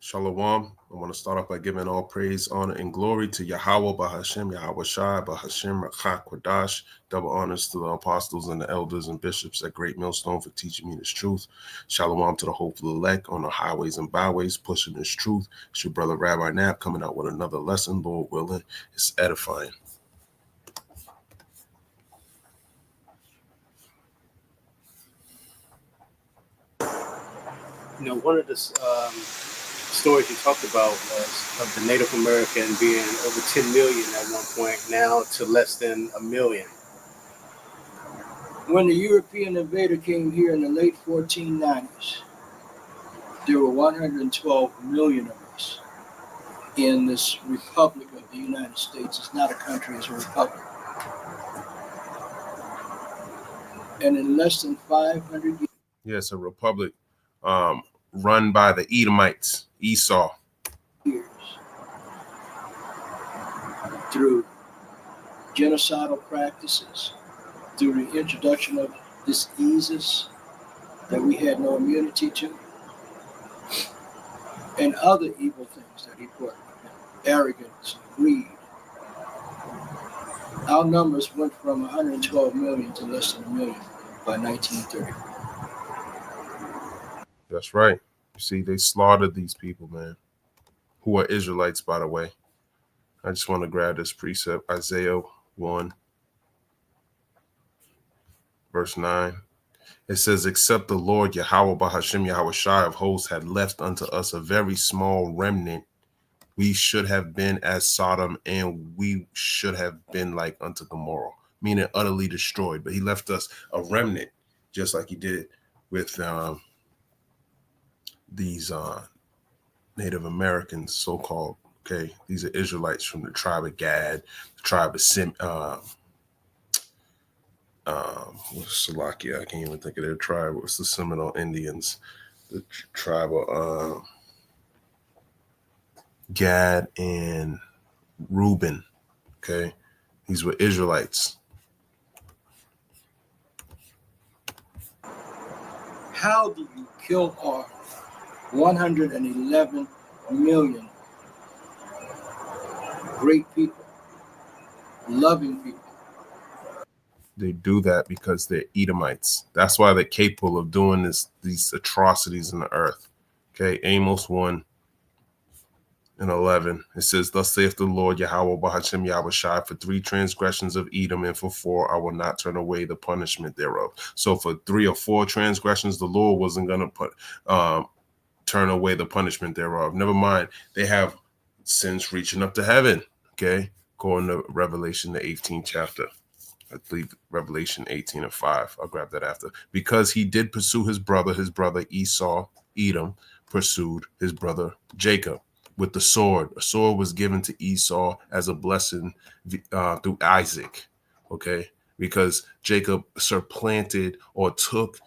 Shalom. I want to start off by giving all praise, honor, and glory to Yahweh, Bahashem, Yahweh Shai, Bahashem, Rakha, Kodash. Double honors to the apostles and the elders and bishops at Great Millstone for teaching me this truth. Shalom to the hopeful elect on the highways and byways, pushing this truth. It's your brother Rabbi Knapp coming out with another lesson, Lord willing. It's edifying. One of the stories you talked about was of the Native American being over 10 million at one point, now to less than 1 million. When the European invader came here in the late 1490s, there were 112 million of us in this Republic of the United States. It's not a country, it's a republic. And in less than 500 years. Yes, a republic run by the Edomites, Esau. Through genocidal practices, through the introduction of diseases that we had no immunity to, and other evil things that he put, arrogance, greed. Our numbers went from 112 million to less than 1 million by 1930. That's right. You see, they slaughtered these people, man, who are Israelites, by the way. I just want to grab this precept, Isaiah 1, verse 9. It says, except the Lord Yahweh Bahashem Yahweh Shai of hosts had left unto us a very small remnant, we should have been as Sodom, and we should have been like unto Gomorrah, meaning utterly destroyed. But he left us a remnant, just like he did with these Native Americans, so-called. Okay, these are Israelites from the tribe of Gad, the tribe of Salakia. I can't even think of their tribe. What's the Seminole Indians? The tribe of Gad and Reuben. Okay, these were Israelites. How do you kill off 111 million great people, loving people? They do that because they're Edomites. That's why they're capable of doing these atrocities in the earth. Okay, Amos 1 and 11. It says, thus saith the Lord Yahweh Bahashem Yahweh Shai, for 3 transgressions of Edom, and for 4 I will not turn away the punishment thereof. So for 3 or 4 transgressions, the Lord wasn't going to turn away the punishment thereof. Never mind, they have sins reaching up to heaven. Okay, according to Revelation, the 18th chapter. I believe Revelation 18 and 5. I'll grab that after. Because he did pursue his brother Esau, Edom, pursued his brother Jacob with the sword. A sword was given to Esau as a blessing through Isaac. Okay, because Jacob supplanted or took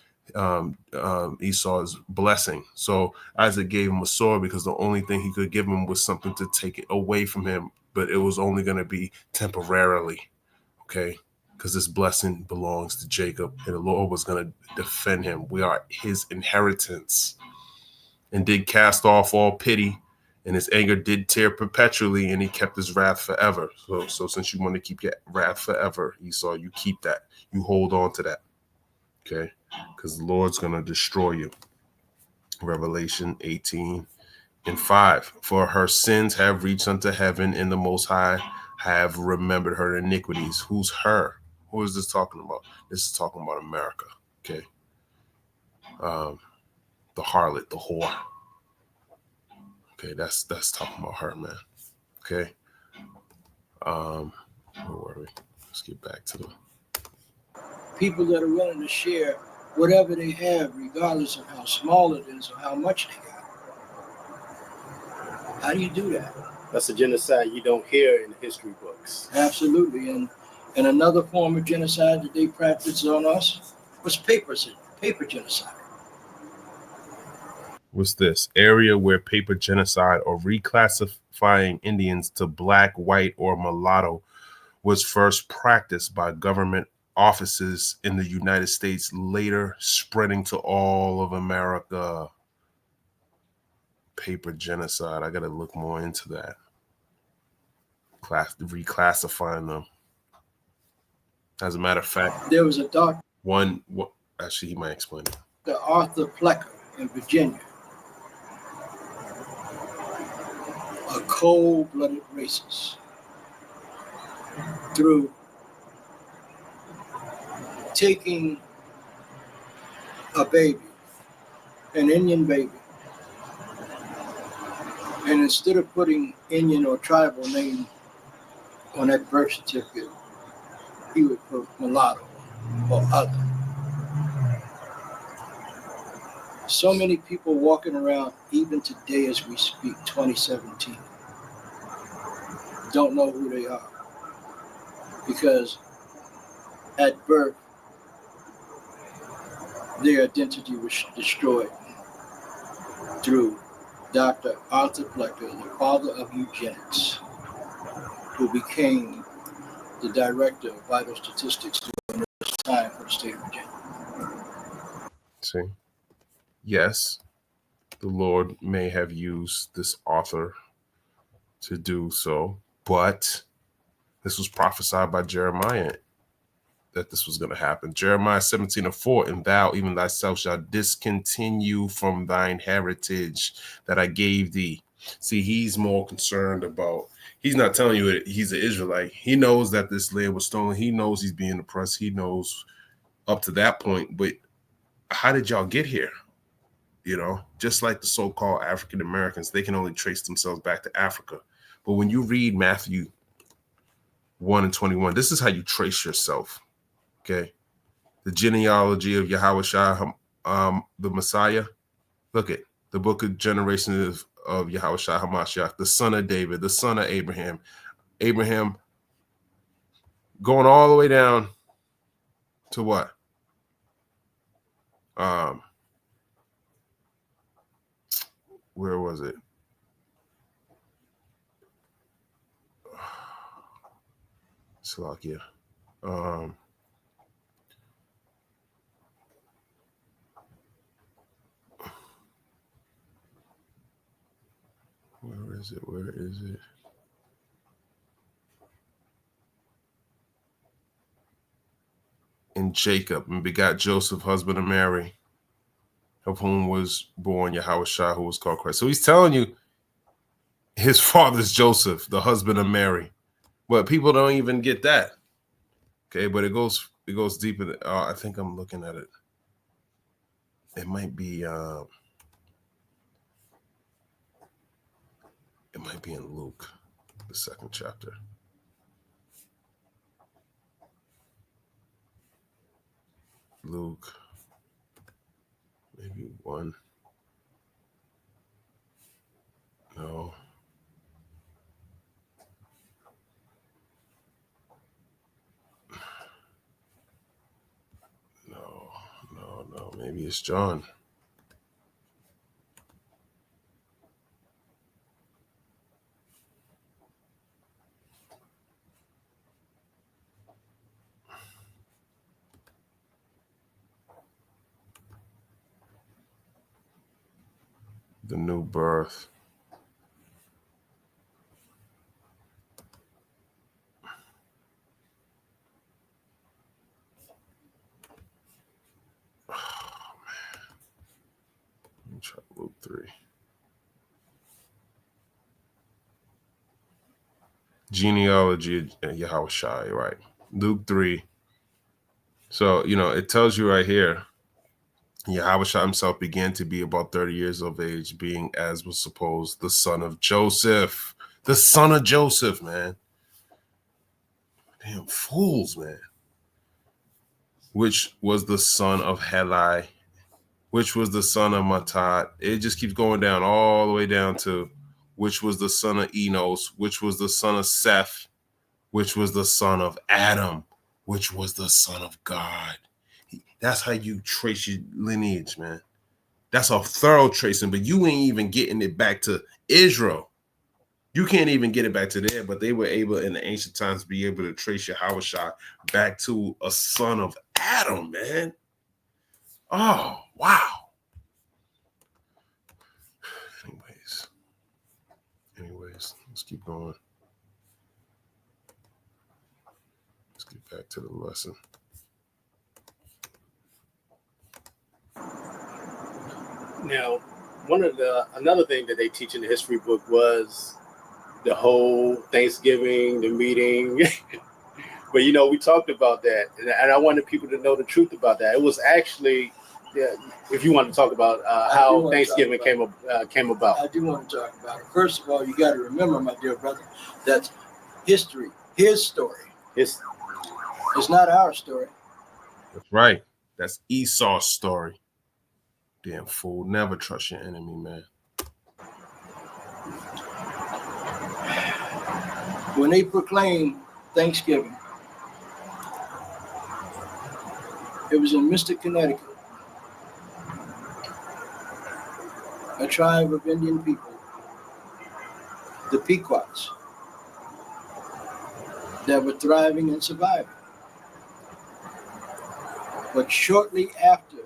Esau's blessing. So Isaac gave him a sword because the only thing he could give him was something to take it away from him, but it was only going to be temporarily. Okay, because this blessing belongs to Jacob, and the Lord was going to defend him. We are his inheritance, and did cast off all pity, and his anger did tear perpetually, and he kept his wrath forever. So since you want to keep your wrath forever, Esau, you keep that. You hold on to that, okay? Because the Lord's going to destroy you. Revelation 18 and 5. For her sins have reached unto heaven, and the Most High have remembered her iniquities. Who's her? Who is this talking about? This is talking about America, okay? The harlot, the whore. Okay, that's talking about her, man. Okay. Where were we? Let's get back to them. People that are willing to share whatever they have, regardless of how small it is or how much they got. How do you do that? That's a genocide you don't hear in the history books. Absolutely. And another form of genocide that they practiced on us was paper genocide. What's this? Area where paper genocide or reclassifying Indians to black, white, or mulatto was first practiced by government offices in the United States, later spreading to all of America. paper genocide. I got to look more into that. Reclassifying them. As a matter of fact, there was a doctor, actually, he might explain it. the Arthur Plecker in Virginia, a cold-blooded racist, through taking a baby, an Indian baby, and instead of putting Indian or tribal name on that birth certificate, he would put mulatto or other. So many people walking around, even today as we speak, 2017, don't know who they are. Because at birth, their identity was destroyed through Dr. Arthur Plecker, the father of eugenics, who became the director of vital statistics during this time for the state of Virginia. See? Yes, the Lord may have used this author to do so, but this was prophesied by Jeremiah that this was going to happen. Jeremiah 17:4, and thou, even thyself, shall discontinue from thine heritage that I gave thee. See, he's more concerned about, he's not telling you that he's an Israelite. He knows that this land was stolen. He knows he's being oppressed. He knows up to that point, but how did y'all get here? You know, just like the so-called African Americans, they can only trace themselves back to Africa. But when you read Matthew 1:21, this is how you trace yourself. Okay. The genealogy of Yahushua, the Messiah. Look at the book of generations of Yahushua HaMashiach, the son of David, the son of Abraham. Abraham going all the way down to what? Where was it? Slovakia. Where is it? Where is it? And Jacob, and begot Joseph, husband of Mary, of whom was born Yahushua, who was called Christ. So he's telling you his father's Joseph, the husband of Mary. But people don't even get that. Okay, but it goes deeper. I think I'm looking at it. It might be in Luke, the 2nd chapter. Luke, maybe 1. No. No. Maybe it's John. The new birth. Oh, man. Let me try Luke 3. Genealogy of Yahushua, right? Luke 3. So, it tells you right here, Yahushua himself began to be about 30 years of age, being, as was supposed, the son of Joseph. The son of Joseph, man. Damn fools, man. Which was the son of Heli, which was the son of Matat. It just keeps going down all the way down to which was the son of Enos, which was the son of Seth, which was the son of Adam, which was the son of God. That's how you trace your lineage, man. That's a thorough tracing, but you ain't even getting it back to Israel. You can't even get it back to there, but they were able in the ancient times to be able to trace Yahushua back to a son of Adam, man. Oh, wow. Anyways. Let's keep going. Let's get back to the lesson. Now, another thing that they teach in the history book was the whole Thanksgiving, the meeting. But we talked about that, and I wanted people to know the truth about that. It was actually, if you want to talk about how Thanksgiving came about. I do want to talk about it. First of all, you got to remember, my dear brother, that's history, his story. It's not our story. That's right. That's Esau's story. Damn fool. Never trust your enemy, man. When they proclaimed Thanksgiving, it was in Mystic, Connecticut. A tribe of Indian people, the Pequots, that were thriving and surviving. But shortly after,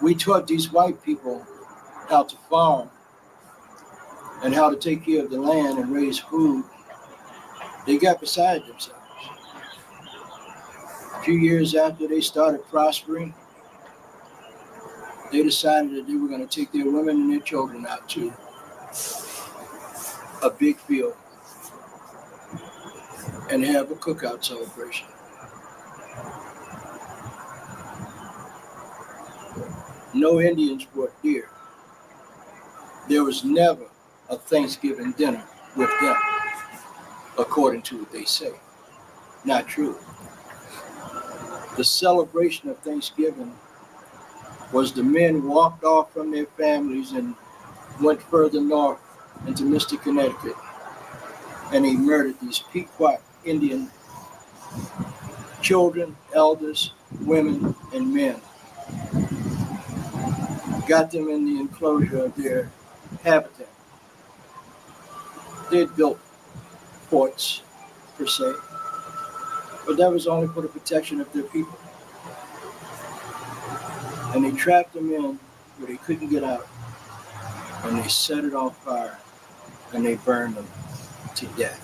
we taught these white people how to farm and how to take care of the land and raise food. They got beside themselves. A few years after they started prospering, they decided that they were going to take their women and their children out to a big field and have a cookout celebration. No Indians brought deer. There was never a Thanksgiving dinner with them, according to what they say. Not true. The celebration of Thanksgiving was the men walked off from their families and went further north into Mystic, Connecticut, and they murdered these Pequot Indian children, elders, women, and men. Got them in the enclosure of their habitat. They had built forts, per se, but that was only for the protection of their people. And they trapped them in where they couldn't get out, and they set it on fire, and they burned them to death.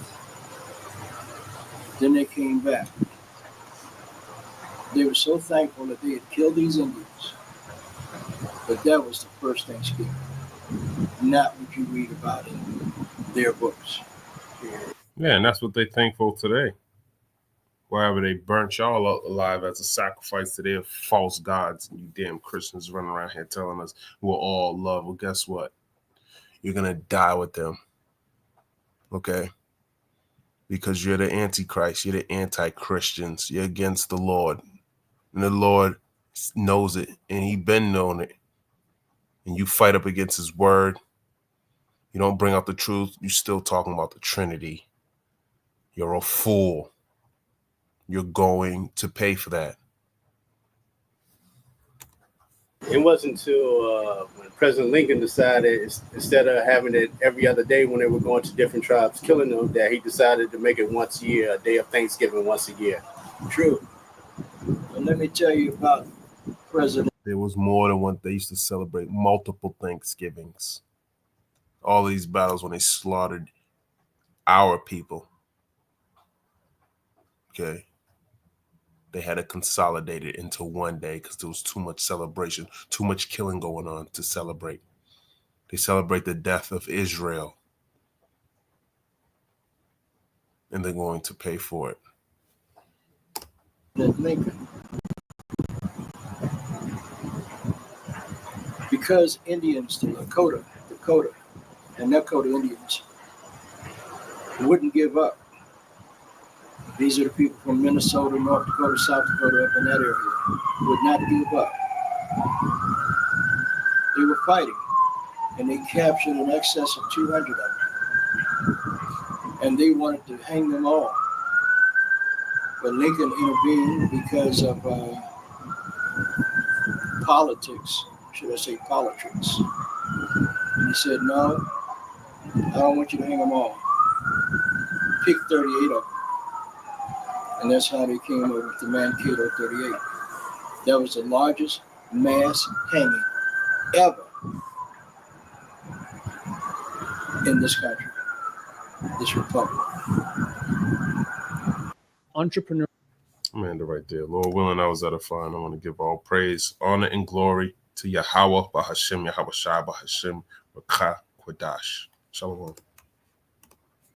Then they came back. They were so thankful that they had killed these Indians, but that was the first Thanksgiving, not what you read about in their books. Yeah, and that's what they're thankful today. Wherever they burnt y'all alive as a sacrifice to their false gods. And you damn Christians running around here telling us we're all love. Well, guess what? You're going to die with them. Okay? Because you're the Antichrist. You're the anti-Christians. You're against the Lord. And the Lord knows it. And he been known it. And you fight up against his word. You don't bring out the truth. You're still talking about the Trinity. You're a fool. You're going to pay for that. It wasn't until when President Lincoln decided, instead of having it every other day when they were going to different tribes, killing them, that he decided to make it once a year, a day of Thanksgiving once a year. True. And let me tell you about President. There was more than one. They used to celebrate multiple Thanksgivings. All these battles when they slaughtered our people. Okay. They had to consolidate it into one day because there was too much celebration, too much killing going on to celebrate. They celebrate the death of Israel. And they're going to pay for it. Lincoln. Because Indians, the Dakota, and Nakota Indians wouldn't give up. These are the people from Minnesota, North Dakota, South Dakota, up in that area, would not give up. They were fighting, and they captured in excess of 200 of them. And they wanted to hang them all. But Lincoln intervened because of politics, should I say politics. And he said, no, I don't want you to hang them all. Pick 38 of them. And that's how they came up with the Mankato 38. That was the largest mass hanging ever in this country, this republic. Entrepreneur. Amanda right there. Lord willing, I was edifying. I want to give all praise, honor, and glory to Yahweh, Bahashem, Yahweh Shai, Bahashem, Rakah, Quadash. Shalom.